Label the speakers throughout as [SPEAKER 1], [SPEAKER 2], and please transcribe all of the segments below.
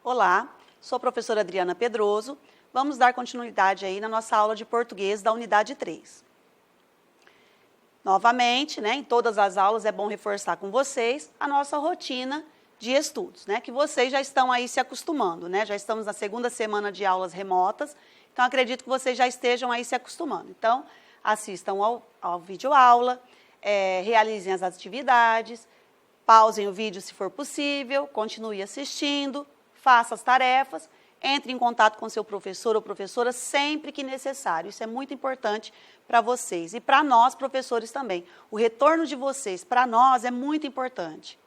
[SPEAKER 1] Olá, sou a professora Adriana Pedroso. Vamos dar continuidade aí na nossa aula de português da unidade 3. Novamente, em todas as aulas é bom reforçar com vocês a nossa rotina de estudos, que vocês já estão aí se acostumando, Já estamos na segunda semana de aulas remotas, então acredito que vocês já estejam aí se acostumando. Então, assistam ao vídeo aula, realizem as atividades, pausem o vídeo se for possível, continue assistindo, faça as tarefas, entre em contato com seu professor ou professora sempre que necessário. Isso é muito importante para vocês e para nós, professores, também. O retorno de vocês para nós é muito importante.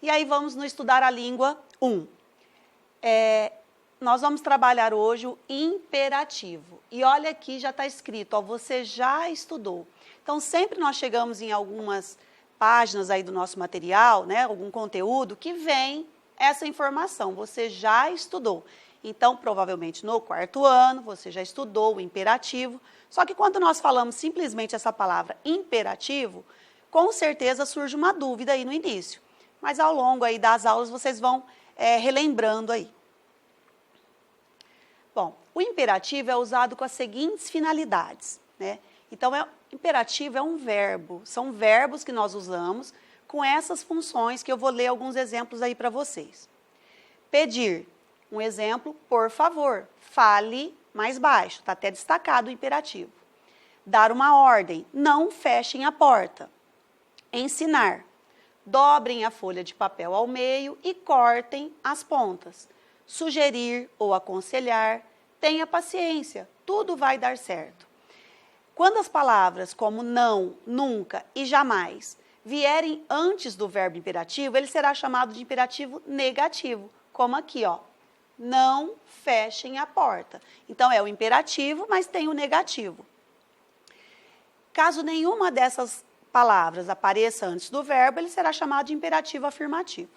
[SPEAKER 1] E aí vamos no estudar a língua 1. Nós vamos trabalhar hoje o imperativo. E olha aqui, já está escrito, você já estudou. Então, sempre nós chegamos em algumas páginas aí do nosso material, algum conteúdo que vem essa informação, você já estudou. Então, provavelmente no 4º ano, você já estudou o imperativo, só que quando nós falamos simplesmente essa palavra imperativo, com certeza surge uma dúvida aí no início. Mas ao longo aí das aulas vocês vão relembrando aí. Bom, o imperativo é usado com as seguintes finalidades, Então, imperativo é um verbo, são verbos que nós usamos com essas funções que eu vou ler alguns exemplos aí para vocês. Pedir, um exemplo, por favor, fale mais baixo, está até destacado o imperativo. Dar uma ordem, não fechem a porta. Ensinar, dobrem a folha de papel ao meio e cortem as pontas. Sugerir ou aconselhar, tenha paciência, tudo vai dar certo. Quando as palavras como não, nunca e jamais vierem antes do verbo imperativo, ele será chamado de imperativo negativo, como aqui, não fechem a porta. Então, é o imperativo, mas tem o negativo. Caso nenhuma dessas palavras apareça antes do verbo, ele será chamado de imperativo afirmativo.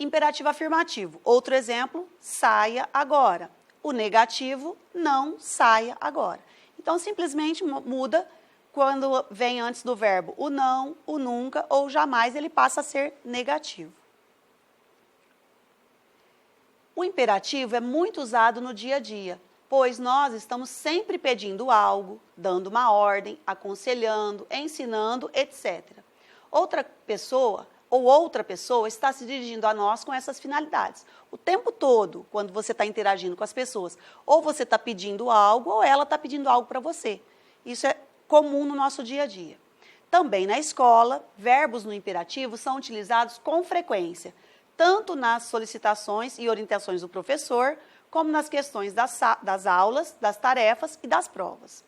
[SPEAKER 1] Imperativo afirmativo, outro exemplo, saia agora. O negativo, não saia agora. Então, simplesmente muda quando vem antes do verbo o não, o nunca ou jamais, ele passa a ser negativo. O imperativo é muito usado no dia a dia, pois nós estamos sempre pedindo algo, dando uma ordem, aconselhando, ensinando, etc. Outra pessoa está se dirigindo a nós com essas finalidades. O tempo todo, quando você está interagindo com as pessoas, ou você está pedindo algo, ou ela está pedindo algo para você. Isso é comum no nosso dia a dia. Também na escola, verbos no imperativo são utilizados com frequência, tanto nas solicitações e orientações do professor, como nas questões das aulas, das tarefas e das provas.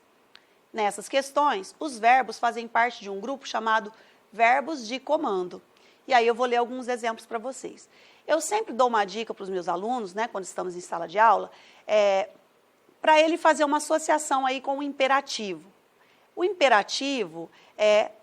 [SPEAKER 1] Nessas questões, os verbos fazem parte de um grupo chamado verbos de comando. E aí eu vou ler alguns exemplos para vocês. Eu sempre dou uma dica para os meus alunos, quando estamos em sala de aula, para ele fazer uma associação aí com o imperativo. O imperativo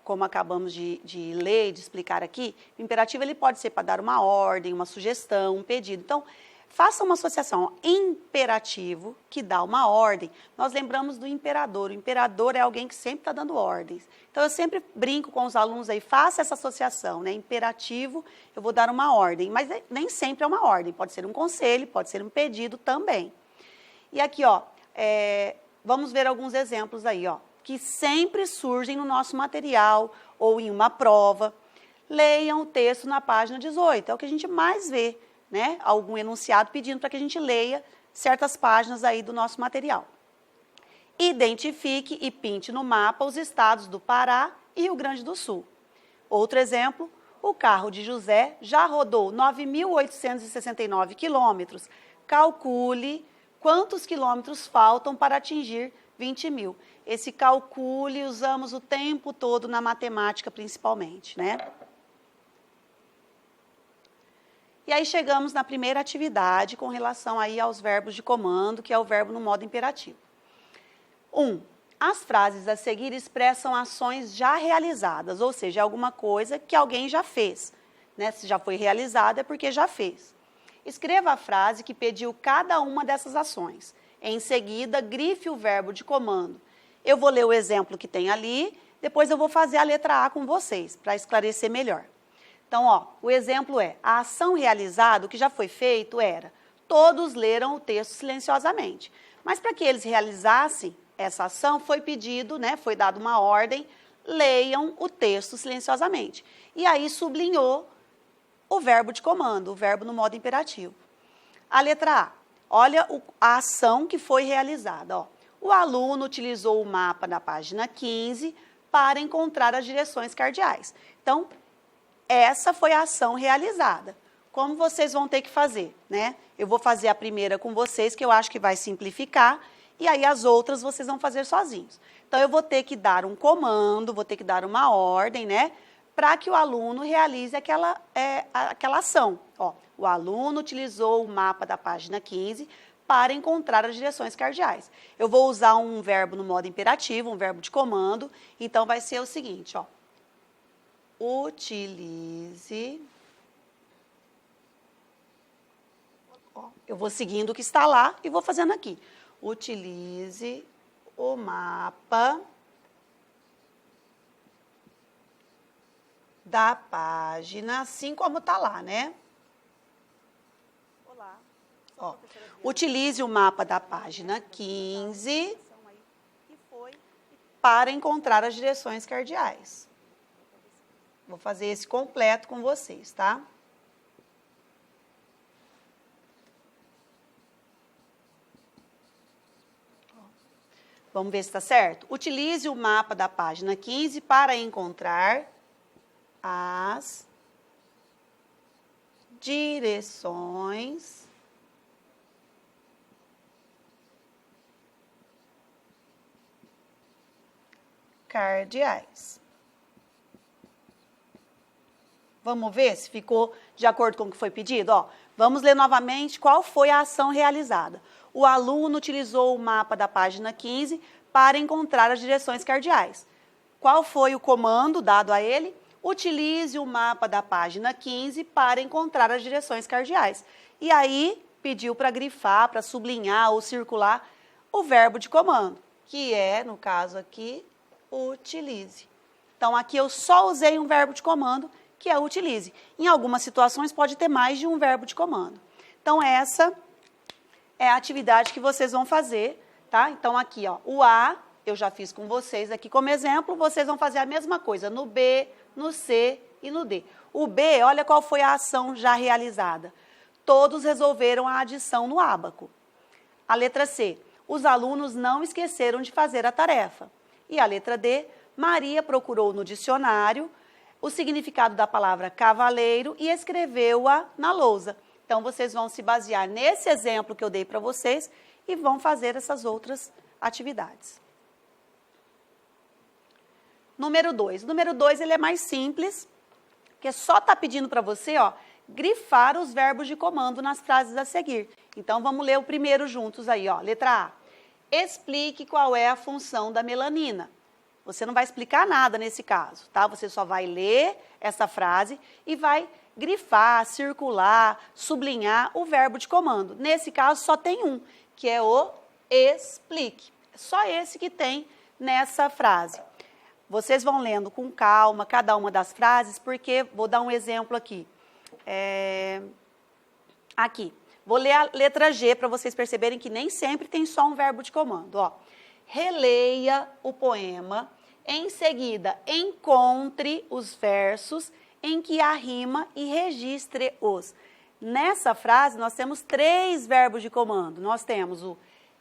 [SPEAKER 1] como acabamos de ler e de explicar aqui, o imperativo ele pode ser para dar uma ordem, uma sugestão, um pedido. Então, faça uma associação. Imperativo, que dá uma ordem, nós lembramos do imperador. O imperador é alguém que sempre está dando ordens. Então, eu sempre brinco com os alunos aí, faça essa associação, Imperativo, eu vou dar uma ordem, mas nem sempre é uma ordem, pode ser um conselho, pode ser um pedido também. E aqui, vamos ver alguns exemplos aí, que sempre surgem no nosso material ou em uma prova. Leiam o texto na página 18, é o que a gente mais vê, Algum enunciado pedindo para que a gente leia certas páginas aí do nosso material. Identifique e pinte no mapa os estados do Pará e Rio Grande do Sul. Outro exemplo, o carro de José já rodou 9.869 quilômetros. Calcule quantos quilômetros faltam para atingir 20 mil. Esse calcule usamos o tempo todo na matemática, principalmente, E aí chegamos na primeira atividade com relação aí aos verbos de comando, que é o verbo no modo imperativo. 1. As frases a seguir expressam ações já realizadas, ou seja, alguma coisa que alguém já fez. Se já foi realizada é porque já fez. Escreva a frase que pediu cada uma dessas ações. Em seguida, grife o verbo de comando. Eu vou ler o exemplo que tem ali, depois eu vou fazer a letra A com vocês, para esclarecer melhor. Então, ó, o exemplo é, a ação realizada, o que já foi feito era, todos leram o texto silenciosamente. Mas para que eles realizassem essa ação, foi pedido, né, foi dada uma ordem, leiam o texto silenciosamente. E aí sublinhou o verbo de comando, o verbo no modo imperativo. A letra A, olha a ação que foi realizada. Ó. O aluno utilizou o mapa da página 15 para encontrar as direções cardeais. Então, essa foi a ação realizada. Como vocês vão ter que fazer, né? Eu vou fazer a primeira com vocês, que eu acho que vai simplificar, e aí as outras vocês vão fazer sozinhos. Então, eu vou ter que dar um comando, vou ter que dar uma ordem, né? Para que o aluno realize aquela ação. Ó, o aluno utilizou o mapa da página 15 para encontrar as direções cardeais. Eu vou usar um verbo no modo imperativo, um verbo de comando, então vai ser o seguinte, ó. Utilize. Ó, eu vou seguindo o que está lá e vou fazendo aqui. Utilize o mapa da página, assim como está lá, né? Olá. Ó, utilize o mapa da página 15 para encontrar as direções cardeais. Vou fazer esse completo com vocês, tá? Vamos ver se está certo? Utilize o mapa da página 15 para encontrar as direções cardeais. Vamos ver se ficou de acordo com o que foi pedido? Ó, vamos ler novamente qual foi a ação realizada. O aluno utilizou o mapa da página 15 para encontrar as direções cardeais. Qual foi o comando dado a ele? Utilize o mapa da página 15 para encontrar as direções cardeais. E aí, pediu para grifar, para sublinhar ou circular o verbo de comando, que é, no caso aqui, utilize. Então, aqui eu só usei um verbo de comando, que é utilize. Em algumas situações, pode ter mais de um verbo de comando. Então, essa é a atividade que vocês vão fazer, tá? Então, aqui, ó, o A, eu já fiz com vocês aqui como exemplo, vocês vão fazer a mesma coisa no B, no C e no D. O B, olha qual foi a ação já realizada. Todos resolveram a adição no ábaco. A letra C, os alunos não esqueceram de fazer a tarefa. E a letra D, Maria procurou no dicionário o significado da palavra cavaleiro e escreveu-a na lousa. Então, vocês vão se basear nesse exemplo que eu dei para vocês e vão fazer essas outras atividades. Número 2. Número 2, ele é mais simples, porque só está pedindo para você, ó, grifar os verbos de comando nas frases a seguir. Então, vamos ler o primeiro juntos aí, ó. Letra A. Explique qual é a função da melanina. Você não vai explicar nada nesse caso, tá? Você só vai ler essa frase e vai grifar, circular, sublinhar o verbo de comando. Nesse caso, só tem um, que é o explique. É só esse que tem nessa frase. Vocês vão lendo com calma cada uma das frases, porque vou dar um exemplo aqui. Aqui. Vou ler a letra G para vocês perceberem que nem sempre tem só um verbo de comando. Ó. Releia o poema, em seguida encontre os versos em que há rima e registre-os. Nessa frase, nós temos 3 verbos de comando. Nós temos o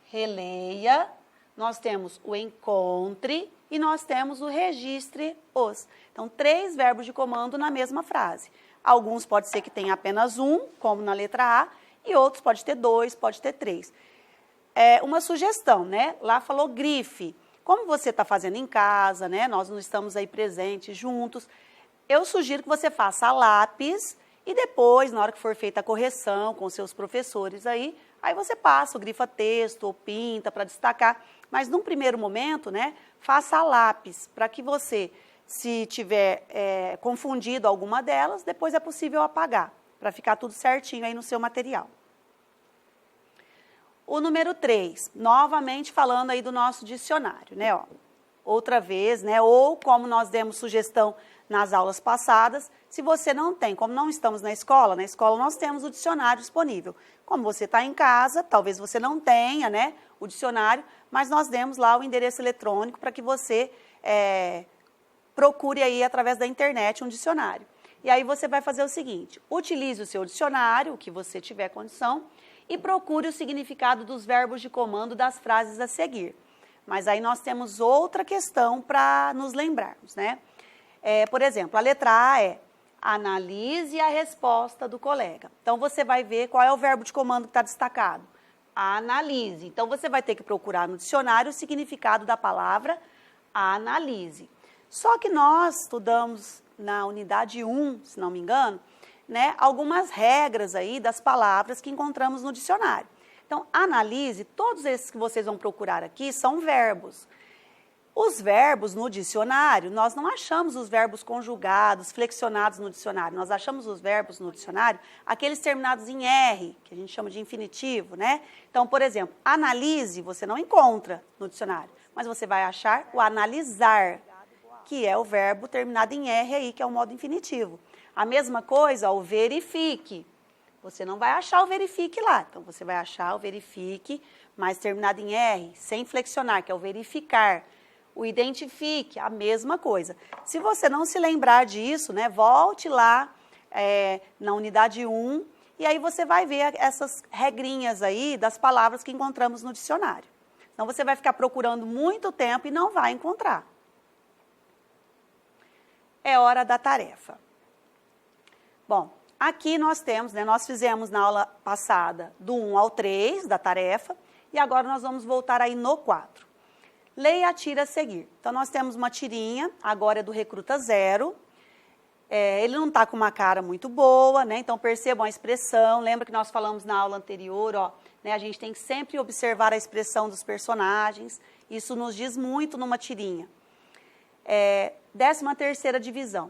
[SPEAKER 1] releia, nós temos o encontre e nós temos o registre-os. Então, 3 verbos de comando na mesma frase. Alguns pode ser que tenha apenas um, como na letra A, e outros pode ter 2, pode ter 3. Uma sugestão, né? Lá falou grife. Como você está fazendo em casa, né? Nós não estamos aí presentes juntos. Eu sugiro que você faça a lápis e depois, na hora que for feita a correção com seus professores aí você passa o grifa texto ou pinta para destacar. Mas num primeiro momento, né? Faça a lápis para que você, se tiver confundido alguma delas, depois é possível apagar, para ficar tudo certinho aí no seu material. O número 3, novamente falando aí do nosso dicionário, né? Ó. outra vez, né? Ou como nós demos sugestão nas aulas passadas, se você não tem, como não estamos na escola nós temos o dicionário disponível. Como você está em casa, talvez você não tenha, né, o dicionário, mas nós demos lá o endereço eletrônico para que você procure aí através da internet um dicionário. E aí você vai fazer o seguinte, utilize o seu dicionário, o que você tiver condição, e procure o significado dos verbos de comando das frases a seguir. Mas aí nós temos outra questão para nos lembrarmos, né? Por exemplo, a letra A é analise a resposta do colega. Então, você vai ver qual é o verbo de comando que está destacado. Analise. Então, você vai ter que procurar no dicionário o significado da palavra analise. Só que nós estudamos na unidade 1, se não me engano, né, algumas regras aí das palavras que encontramos no dicionário. Então, analise, todos esses que vocês vão procurar aqui são verbos. Os verbos no dicionário, nós não achamos os verbos conjugados, flexionados no dicionário. Nós achamos os verbos no dicionário, aqueles terminados em R, que a gente chama de infinitivo, né? Então, por exemplo, analise, você não encontra no dicionário, mas você vai achar o analisar, que é o verbo terminado em R aí, que é o modo infinitivo. A mesma coisa, o verifique. Você não vai achar o verifique lá. Então, você vai achar o verifique, mas terminado em R, sem flexionar, que é o verificar. O identifique, a mesma coisa. Se você não se lembrar disso, né, volte lá na unidade 1 e aí você vai ver essas regrinhas aí das palavras que encontramos no dicionário. Então, você vai ficar procurando muito tempo e não vai encontrar. É hora da tarefa. Bom, aqui nós temos, né, nós fizemos na aula passada do 1 ao 3 da tarefa e agora nós vamos voltar aí no 4. Leia a tira a seguir. Então, nós temos uma tirinha, agora é do Recruta Zero. Ele não está com uma cara muito boa, né? Então, percebam a expressão. Lembra que nós falamos na aula anterior, ó, né? A gente tem que sempre observar a expressão dos personagens. Isso nos diz muito numa tirinha. 13ª divisão.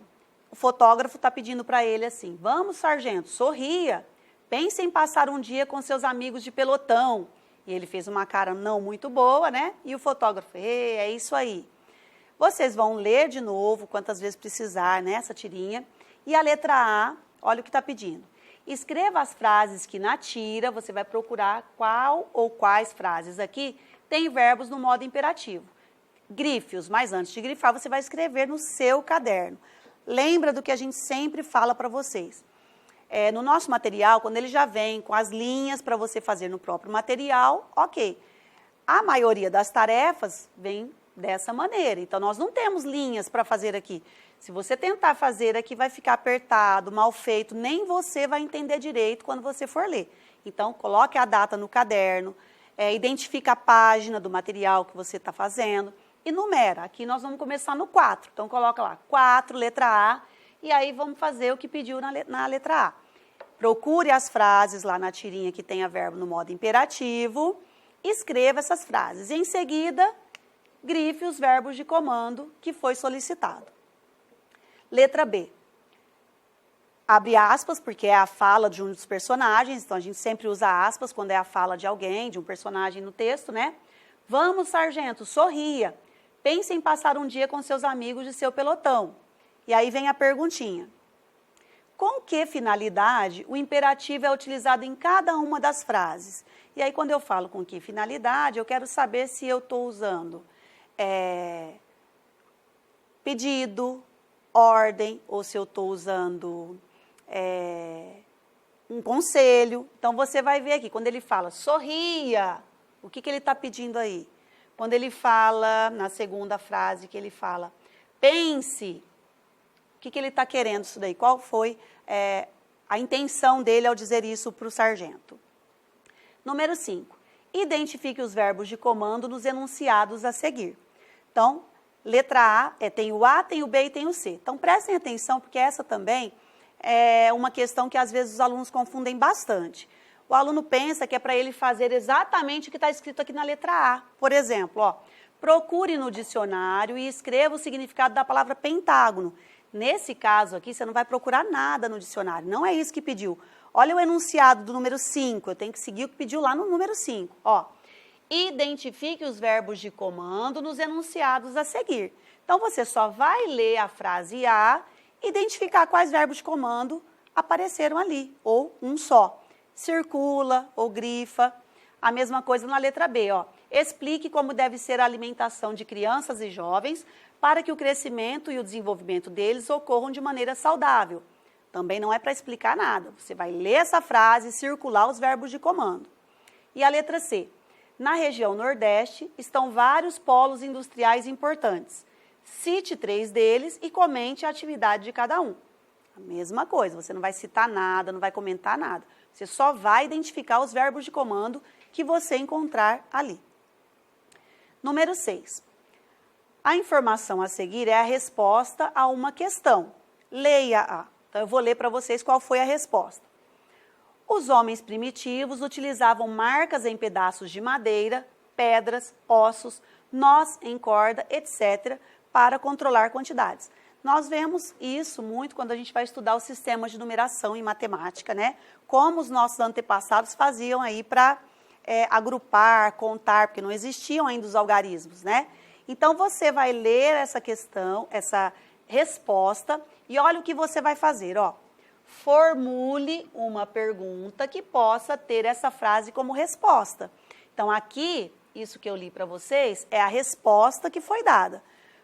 [SPEAKER 1] O fotógrafo está pedindo para ele assim, vamos, sargento, sorria. Pense em passar um dia com seus amigos de pelotão. E ele fez uma cara não muito boa, né? E o fotógrafo, é isso aí. Vocês vão ler de novo, quantas vezes precisar, né? Essa tirinha. E a letra A, olha o que está pedindo. Escreva as frases que na tira, você vai procurar qual ou quais frases aqui tem verbos no modo imperativo. Grife-os, mas antes de grifar, você vai escrever no seu caderno. Lembra do que a gente sempre fala para vocês. No nosso material, quando ele já vem com as linhas para você fazer no próprio material, ok. A maioria das tarefas vem dessa maneira, então nós não temos linhas para fazer aqui. Se você tentar fazer aqui, vai ficar apertado, mal feito, nem você vai entender direito quando você for ler. Então, coloque a data no caderno, identifica a página do material que você está fazendo e numera. Aqui nós vamos começar no 4, então coloca lá 4, letra A, e aí vamos fazer o que pediu na letra A. Procure as frases lá na tirinha que tenha verbo no modo imperativo, escreva essas frases. Em seguida, grife os verbos de comando que foi solicitado. Letra B. Abre aspas, porque é a fala de um dos personagens, então a gente sempre usa aspas quando é a fala de alguém, de um personagem no texto, né? Vamos, sargento, sorria. Pense em passar um dia com seus amigos de seu pelotão. E aí vem a perguntinha. Com que finalidade o imperativo é utilizado em cada uma das frases? E aí, quando eu falo com que finalidade, eu quero saber se eu estou usando pedido, ordem, ou se eu estou usando um conselho. Então, você vai ver aqui, quando ele fala sorria, o que ele está pedindo aí? Quando ele fala, na segunda frase, que ele fala pense, o que ele está querendo isso daí? Qual foi a intenção dele ao dizer isso para o sargento? Número 5. Identifique os verbos de comando nos enunciados a seguir. Então, letra A, tem o A, tem o B e tem o C. Então, prestem atenção, porque essa também é uma questão que às vezes os alunos confundem bastante. O aluno pensa que é para ele fazer exatamente o que está escrito aqui na letra A. Por exemplo, ó, procure no dicionário e escreva o significado da palavra pentágono. Nesse caso aqui, você não vai procurar nada no dicionário, não é isso que pediu. Olha o enunciado do número 5, eu tenho que seguir o que pediu lá no número 5. Ó, Identifique os verbos de comando nos enunciados a seguir. Então, você só vai ler a frase A e identificar quais verbos de comando apareceram ali, ou um só. Circula ou grifa. A mesma coisa na letra B, ó. Explique como deve ser a alimentação de crianças e jovens para que o crescimento e o desenvolvimento deles ocorram de maneira saudável. Também não é para explicar nada. Você vai ler essa frase e circular os verbos de comando. E a letra C. Na região Nordeste estão vários polos industriais importantes. Cite 3 deles e comente a atividade de cada um. A mesma coisa, você não vai citar nada, não vai comentar nada. Você só vai identificar os verbos de comando que você encontrar ali. Número 6. A informação a seguir é a resposta a uma questão. Leia-a. Então, eu vou ler para vocês qual foi a resposta. Os homens primitivos utilizavam marcas em pedaços de madeira, pedras, ossos, nós em corda, etc., para controlar quantidades. Nós vemos isso muito quando a gente vai estudar os sistemas de numeração em matemática, né? Como os nossos antepassados faziam aí para agrupar, contar, porque não existiam ainda os algarismos, né? Então, você vai ler essa questão, essa resposta, e olha o que você vai fazer, ó. Formule uma pergunta que possa ter essa frase como resposta. Então, aqui, isso que eu li para vocês, é a resposta que foi dada.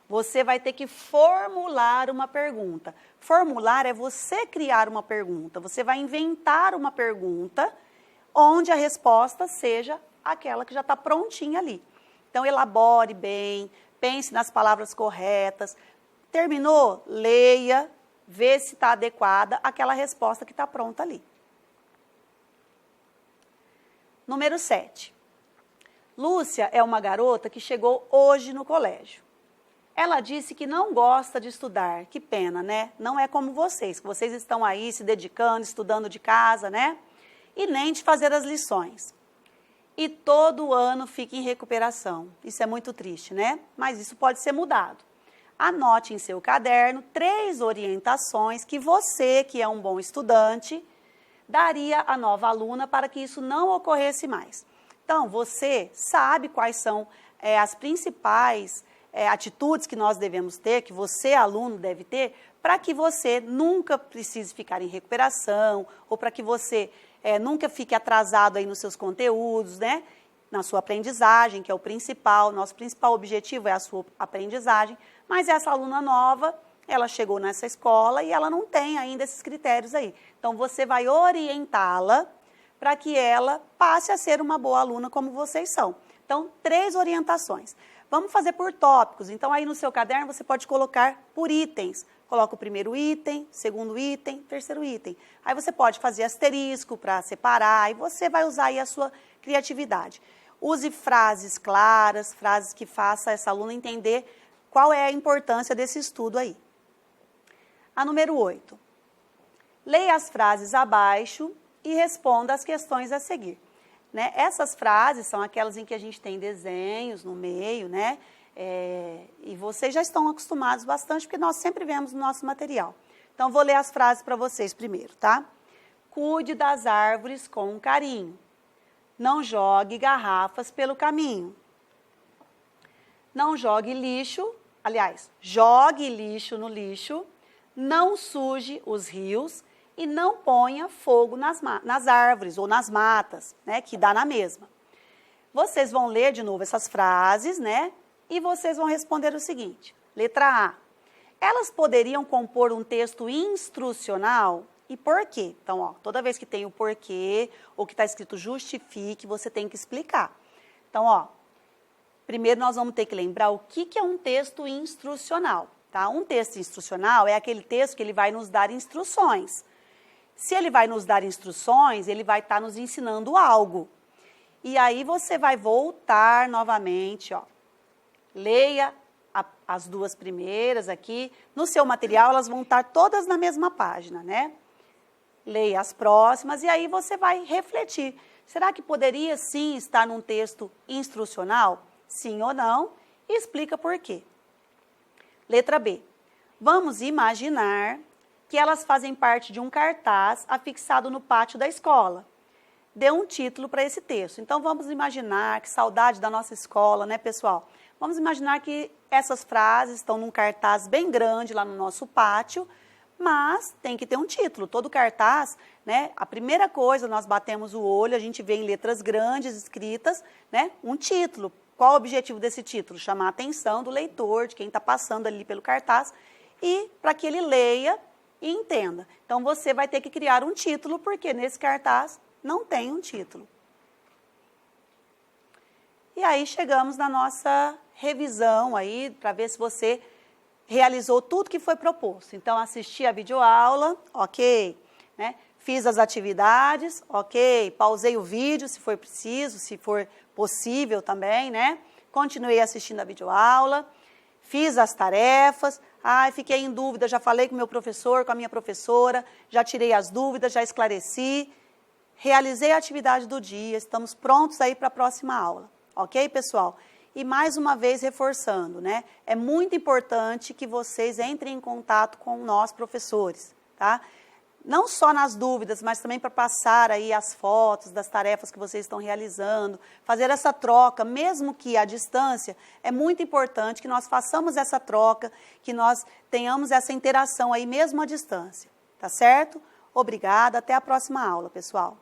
[SPEAKER 1] Você vai ter que formular uma pergunta. Formular é você criar uma pergunta. Você vai inventar uma pergunta onde a resposta seja aquela que já está prontinha ali. Então, elabore bem, pense nas palavras corretas. Terminou? Leia, vê se está adequada àquela resposta que está pronta ali. Número 7. Lúcia é uma garota que chegou hoje no colégio. Ela disse que não gosta de estudar. Que pena, né? Não é como vocês, que vocês estão aí se dedicando, estudando de casa, né? E nem de fazer as lições. E todo ano fica em recuperação. Isso é muito triste, né? Mas isso pode ser mudado. Anote em seu caderno 3 orientações que você, que é um bom estudante, daria à nova aluna para que isso não ocorresse mais. Então, você sabe quais são as principais atitudes que nós devemos ter, que você, aluno, deve ter, para que você nunca precise ficar em recuperação, ou para que você nunca fique atrasado aí nos seus conteúdos, né? Na sua aprendizagem, que é o principal. Nosso principal objetivo é a sua aprendizagem. Mas essa aluna nova, ela chegou nessa escola e ela não tem ainda esses critérios aí. Então, você vai orientá-la para que ela passe a ser uma boa aluna como vocês são. Então, 3 orientações. Vamos fazer por tópicos. Então, aí no seu caderno, você pode colocar por itens. Coloca o primeiro item, segundo item, terceiro item. Aí você pode fazer asterisco para separar, e você vai usar aí a sua criatividade. Use frases claras, frases que façam essa aluna entender qual é a importância desse estudo aí. A número 8. Leia as frases abaixo e responda as questões a seguir. Né? Essas frases são aquelas em que a gente tem desenhos no meio, né? E vocês já estão acostumados bastante, porque nós sempre vemos no nosso material. Então, vou ler as frases para vocês primeiro, tá? Cuide das árvores com carinho. Não jogue garrafas pelo caminho. Não jogue lixo, aliás, jogue lixo no lixo. Não suje os rios e não ponha fogo nas árvores ou nas matas, né? Que dá na mesma. Vocês vão ler de novo essas frases, né? E vocês vão responder o seguinte. Letra A. Elas poderiam compor um texto instrucional? E por quê? Então, ó, toda vez que tem o porquê, ou que está escrito justifique, você tem que explicar. Então, ó, primeiro nós vamos ter que lembrar o que é um texto instrucional. Tá? Um texto instrucional é aquele texto que ele vai nos dar instruções. Se ele vai nos dar instruções, ele vai estar nos ensinando algo. E aí você vai voltar novamente, ó. Leia as 2 primeiras aqui. No seu material, elas vão estar todas na mesma página, né? Leia as próximas e aí você vai refletir. Será que poderia sim estar num texto instrucional? Sim ou não? E explica por quê. Letra B. Vamos imaginar que elas fazem parte de um cartaz afixado no pátio da escola. dê um título para esse texto. Então, vamos imaginar, que saudade da nossa escola, né, pessoal? Vamos imaginar que essas frases estão num cartaz bem grande lá no nosso pátio, mas tem que ter um título. Todo cartaz, né, a primeira coisa, nós batemos o olho, a gente vê em letras grandes escritas, né, um título. Qual o objetivo desse título? Chamar a atenção do leitor, de quem está passando ali pelo cartaz, e para que ele leia e entenda. Então, você vai ter que criar um título, porque nesse cartaz não tem um título. E aí, chegamos na nossa revisão aí, para ver se você realizou tudo que foi proposto. Então, assisti a videoaula, ok, né? Fiz as atividades, ok, pausei o vídeo se for preciso, se for possível também, né? Continuei assistindo a videoaula, fiz as tarefas, fiquei em dúvida, já falei com o meu professor, com a minha professora, já tirei as dúvidas, já esclareci, realizei a atividade do dia, estamos prontos aí para a próxima aula, ok, pessoal? E mais uma vez reforçando, né? É muito importante que vocês entrem em contato com nós, professores, tá? Não só nas dúvidas, mas também para passar aí as fotos das tarefas que vocês estão realizando, fazer essa troca, mesmo que à distância, é muito importante que nós façamos essa troca, que nós tenhamos essa interação aí mesmo à distância, tá certo? Obrigada, até a próxima aula, pessoal.